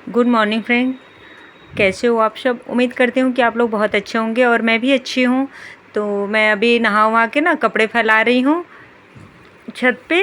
Good morning friend. कैसे हो आप सब? उम्मीद करती हूँ कि आप लोग बहुत अच्छे होंगे और मैं भी अच्छी हूँ। तो मैं अभी नहा वहा के ना कपड़े फैला रही हूँ छत पे,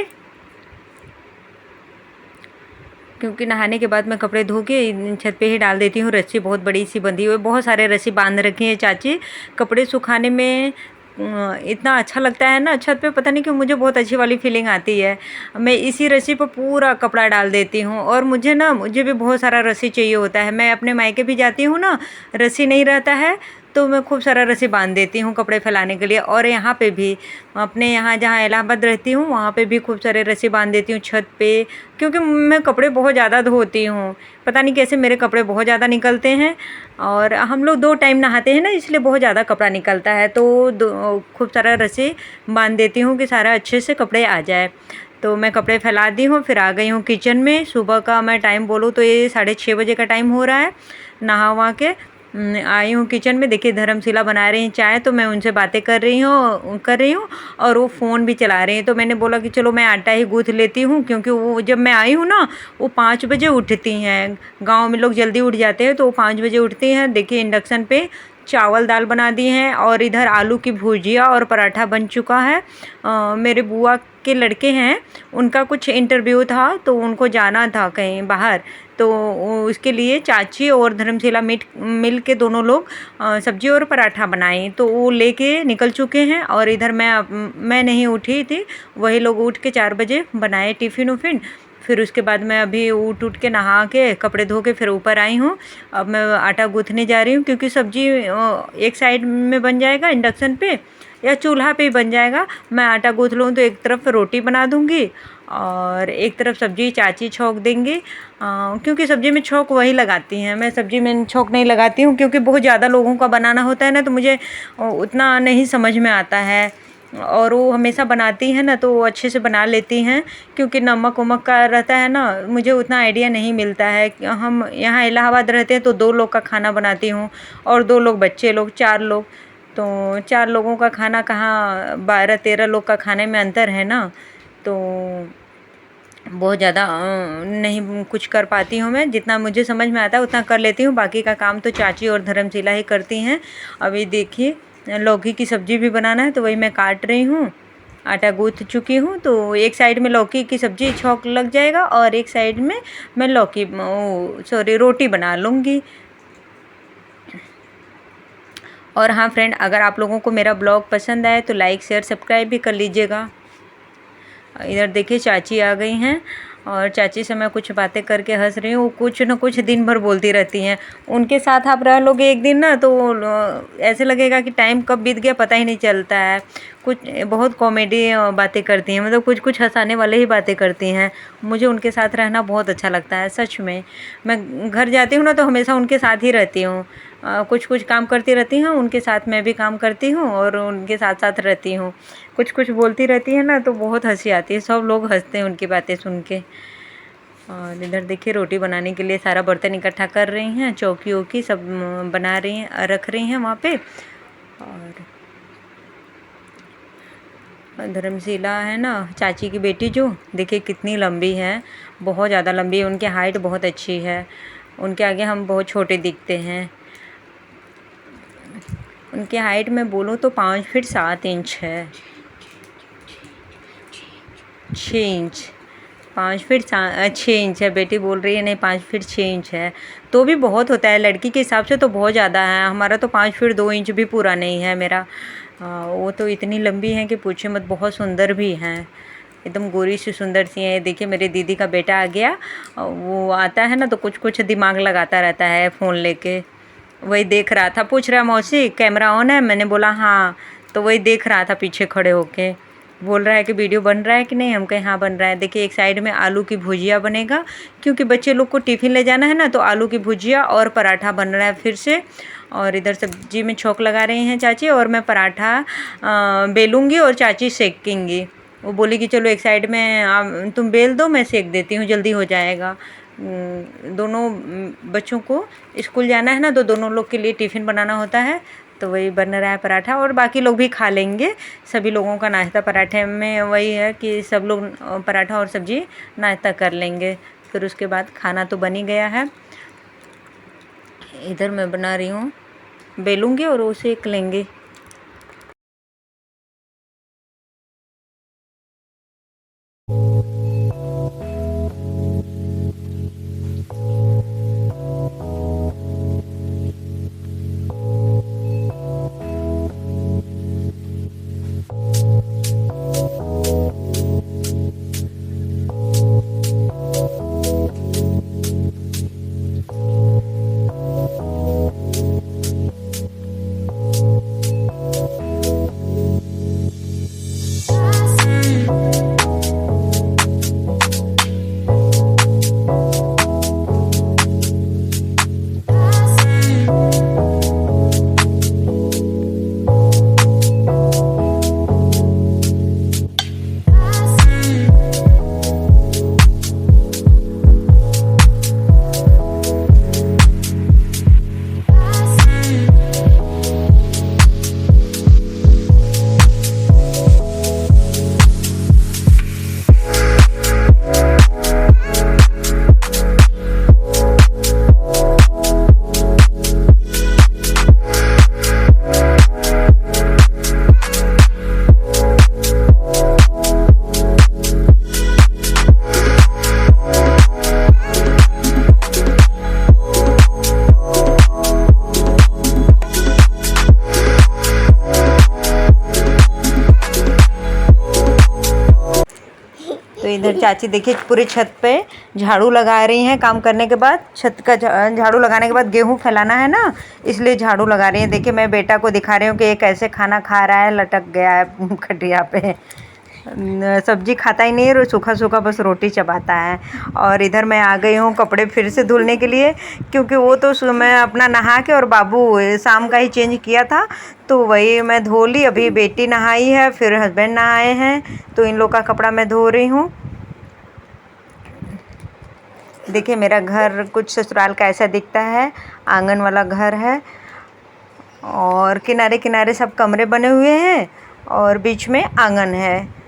क्योंकि नहाने के बाद मैं कपड़े धो के छत पे ही डाल देती हूँ। रस्सी बहुत बड़ी सी बंधी हुई, बहुत सारे रस्सी बांध रखी है चाची। कपड़े सुखाने में इतना अच्छा लगता है ना छत पे, पता नहीं क्यों मुझे बहुत अच्छी वाली फीलिंग आती है। मैं इसी रस्सी पर पूरा कपड़ा डाल देती हूँ और मुझे भी बहुत सारा रस्सी चाहिए होता है। मैं अपने मायके भी जाती हूँ ना, रस्सी नहीं रहता है तो मैं खूब सारा रस्सी बांध देती हूँ कपड़े फैलाने के लिए। और यहाँ पे भी अपने यहाँ जहाँ इलाहाबाद रहती हूँ वहाँ पे भी खूब सारे रस्सी बांध देती हूँ छत पे, क्योंकि मैं कपड़े बहुत ज़्यादा धोती हूँ। पता नहीं कैसे मेरे कपड़े बहुत ज़्यादा निकलते हैं। और हम लोग 2 टाइम नहाते हैं ना, इसलिए बहुत ज़्यादा कपड़ा निकलता है। तो खूब सारा रस्सी बांध देती हूँ कि सारा अच्छे से कपड़े आ जाए। तो मैं कपड़े फैला दी हूँ, फिर आ गई हूँ किचन में। सुबह का मैं टाइम बोलूँ तो ये 6:30 बजे का टाइम हो रहा है। नहा वहा के आई हूँ किचन में। देखिए धर्मशिला बना रही हैं चाय, तो मैं उनसे बातें कर रही हूँ और वो फ़ोन भी चला रही हैं। तो मैंने बोला कि चलो मैं आटा ही गूँथ लेती हूँ, क्योंकि वो जब मैं आई हूँ ना वो 5 बजे उठती हैं। गांव में लोग जल्दी उठ जाते हैं तो वो 5 बजे उठती हैं। देखिए इंडक्शन पे चावल दाल बना दी हैं और इधर आलू की भुजिया और पराठा बन चुका है। मेरे बुआ के लड़के हैं, उनका कुछ इंटरव्यू था तो उनको जाना था कहीं बाहर, तो उसके लिए चाची और धर्मशिला मिल के दोनों लोग सब्जी और पराठा बनाए, तो वो लेके निकल चुके हैं। और इधर मैं नहीं उठी थी, वही लोग उठ के 4 बजे बनाए टिफ़िन उफ़िन। फिर उसके बाद मैं अभी उठ के नहा के कपड़े धो के फिर ऊपर आई हूँ। अब मैं आटा गूँथने जा रही हूँ, क्योंकि सब्जी एक साइड में बन जाएगा इंडक्शन पे या चूल्हा पे ही बन जाएगा। मैं आटा गूँथ लूँ तो एक तरफ रोटी बना दूँगी और एक तरफ सब्जी चाची छौंक देंगी। क्योंकि सब्जी में छौंक वही लगाती हैं, मैं सब्जी में छौंक नहीं लगाती हूँ, क्योंकि बहुत ज़्यादा लोगों का बनाना होता है ना, तो मुझे उतना नहीं समझ में आता है। और वो हमेशा बनाती हैं ना तो वो अच्छे से बना लेती हैं, क्योंकि नमक वमक का रहता है ना, मुझे उतना आइडिया नहीं मिलता है। हम यहाँ इलाहाबाद रहते हैं तो 2 लोग का खाना बनाती हूँ और 2 लोग बच्चे लोग, 4 लोग। तो 4 लोगों का खाना कहाँ 12-13 लोग का खाने में अंतर है ना। तो बहुत ज़्यादा नहीं कुछ कर पाती हूँ मैं, जितना मुझे समझ में आता है उतना कर लेती हूँ। बाकी का काम तो चाची और धर्मशिला ही करती हैं। अभी देखिए लौकी की सब्ज़ी भी बनाना है, तो वही मैं काट रही हूँ। आटा गूँथ चुकी हूँ, तो एक साइड में लौकी की सब्ज़ी छौंक लग जाएगा और एक साइड में मैं रोटी बना लूँगी। और हाँ फ्रेंड, अगर आप लोगों को मेरा ब्लॉग पसंद आए तो लाइक शेयर सब्सक्राइब भी कर लीजिएगा। इधर देखिए चाची आ गई हैं और चाची से मैं कुछ बातें करके हंस रही हूँ। वो कुछ न कुछ दिन भर बोलती रहती हैं। उनके साथ आप रह लोगे एक दिन ना तो ऐसे लगेगा कि टाइम कब बीत गया पता ही नहीं चलता है। कुछ बहुत कॉमेडी बातें करती हैं, मतलब कुछ कुछ हंसाने वाले ही बातें करती हैं। मुझे उनके साथ रहना बहुत अच्छा लगता है सच में। मैं घर जाती हूँ ना तो हमेशा उनके साथ ही रहती हूँ। कुछ कुछ काम करती रहती हूँ, उनके साथ मैं भी काम करती हूँ और उनके साथ साथ रहती हूँ। कुछ कुछ बोलती रहती है ना तो बहुत हंसी आती है, सब लोग हंसते हैं उनकी बातें सुन के। और इधर देखिए रोटी बनाने के लिए सारा बर्तन इकट्ठा कर रही हैं, चौकी वौकी सब बना रही हैं, रख रही हैं वहाँ पे। और धर्मशिला है ना चाची की बेटी, जो देखिए कितनी लंबी है, बहुत ज़्यादा लंबी है। उनकी हाइट बहुत अच्छी है, उनके आगे हम बहुत छोटे दिखते हैं। उनकी हाइट मैं बोलूँ तो 5 फीट 7 इंच है, 6 इंच। 5 फीट 6 इंच है, बेटी बोल रही है नहीं 5 फीट 6 इंच है। तो भी बहुत होता है, लड़की के हिसाब से तो बहुत ज़्यादा है। हमारा तो 5 फीट 2 इंच भी पूरा नहीं है मेरा। वो तो इतनी लंबी है कि पूछे मत, बहुत सुंदर भी हैं, एकदम गोरी सी सुंदर सी है। देखिए मेरे दीदी का बेटा आ गया, वो आता है ना तो कुछ कुछ दिमाग लगाता रहता है फ़ोन लेके। वही देख रहा था, पूछ रहा मौसी कैमरा ऑन है, मैंने बोला हाँ। तो वही देख रहा था पीछे खड़े होके, बोल रहा है कि वीडियो बन रहा है कि नहीं। हम कहे हाँ बन रहा है। देखिए एक साइड में आलू की भुजिया बनेगा, क्योंकि बच्चे लोग को टिफ़िन ले जाना है ना, तो आलू की भुजिया और पराठा बन रहा है फिर से। और इधर सब्जी में छौंक लगा रही हैं चाची, और मैं पराठा बेलूँगी और चाची सेकेंगी। वो बोली कि चलो एक साइड में तुम बेल दो, मैं सेक देती हूँ, जल्दी हो जाएगा। दोनों बच्चों को स्कूल जाना है ना, तो दोनों लोग के लिए टिफ़िन बनाना होता है। तो वही बन रहा है पराठा, और बाकी लोग भी खा लेंगे। सभी लोगों का नाश्ता पराठे में वही है कि सब लोग पराठा और सब्ज़ी नाश्ता कर लेंगे। फिर उसके बाद खाना तो बन ही गया है। इधर मैं बना रही हूँ, बेलूँगी और उसे सेक लेंगे। तो इधर चाची देखिए पूरे छत पे झाड़ू लगा रही हैं। काम करने के बाद छत का झाड़ू लगाने के बाद गेहूं फैलाना है ना, इसलिए झाड़ू लगा रही हैं। देखिए मैं बेटा को दिखा रही हूँ कि ये कैसे खाना खा रहा है, लटक गया है खटिया पे। सब्जी खाता ही नहीं है, सूखा सूखा बस रोटी चबाता है। और इधर मैं आ गई हूँ कपड़े फिर से धुलने के लिए, क्योंकि वो तो मैं अपना नहा के और बाबू शाम का ही चेंज किया था, तो वही मैं धो ली। अभी बेटी नहाई है, फिर हस्बैंड नहाए हैं, तो इन लोग का कपड़ा मैं धो रही हूँ। देखिए मेरा घर कुछ ससुराल का ऐसा दिखता है, आंगन वाला घर है और किनारे किनारे सब कमरे बने हुए हैं और बीच में आंगन है।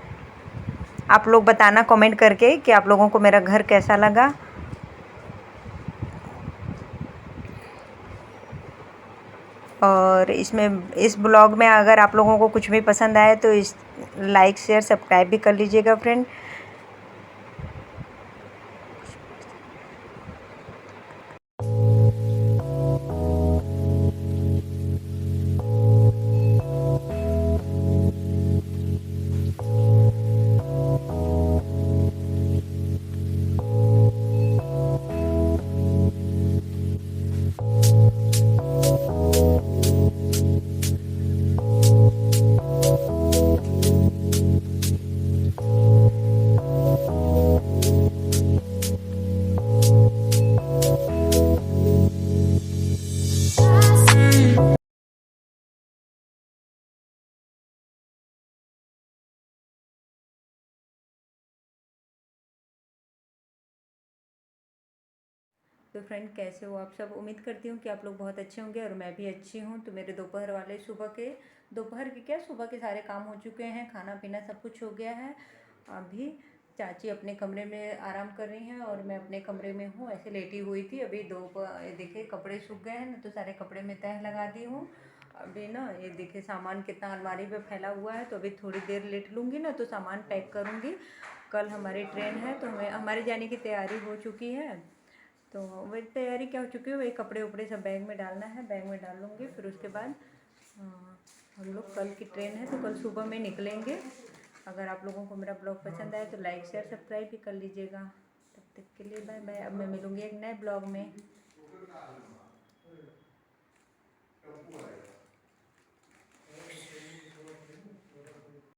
आप लोग बताना कमेंट करके कि आप लोगों को मेरा घर कैसा लगा। और इस ब्लॉग में अगर आप लोगों को कुछ भी पसंद आए तो इस लाइक शेयर सब्सक्राइब भी कर लीजिएगा फ्रेंड। तो फ्रेंड कैसे हो आप सब? उम्मीद करती हूँ कि आप लोग बहुत अच्छे होंगे और मैं भी अच्छी हूँ। तो मेरे दोपहर वाले दोपहर के क्या सुबह के सारे काम हो चुके हैं, खाना पीना सब कुछ हो गया है। अभी चाची अपने कमरे में आराम कर रही हैं और मैं अपने कमरे में हूँ, ऐसे लेटी हुई थी। अभी देखिए कपड़े सूख गए हैं ना, तो सारे कपड़े में तह लगा दी हूँ। अभी ना ये देखिए सामान कितना अलमारी पे फैला हुआ है, तो अभी थोड़ी देर लेट लूँगी ना तो सामान पैक करूँगी। कल हमारी ट्रेन है, तो हमारे जाने की तैयारी हो चुकी है। तो वही तैयारी क्या हो चुकी है, वही कपड़े उपड़े सब बैग में डालना है, बैग में डाल लूँगी। फिर उसके बाद हम लोग कल की ट्रेन है तो कल सुबह में निकलेंगे। अगर आप लोगों को मेरा ब्लॉग पसंद आए तो लाइक शेयर सब्सक्राइब भी कर लीजिएगा। तब तक के लिए बाय बाय। अब मैं मिलूँगी एक नए ब्लॉग में।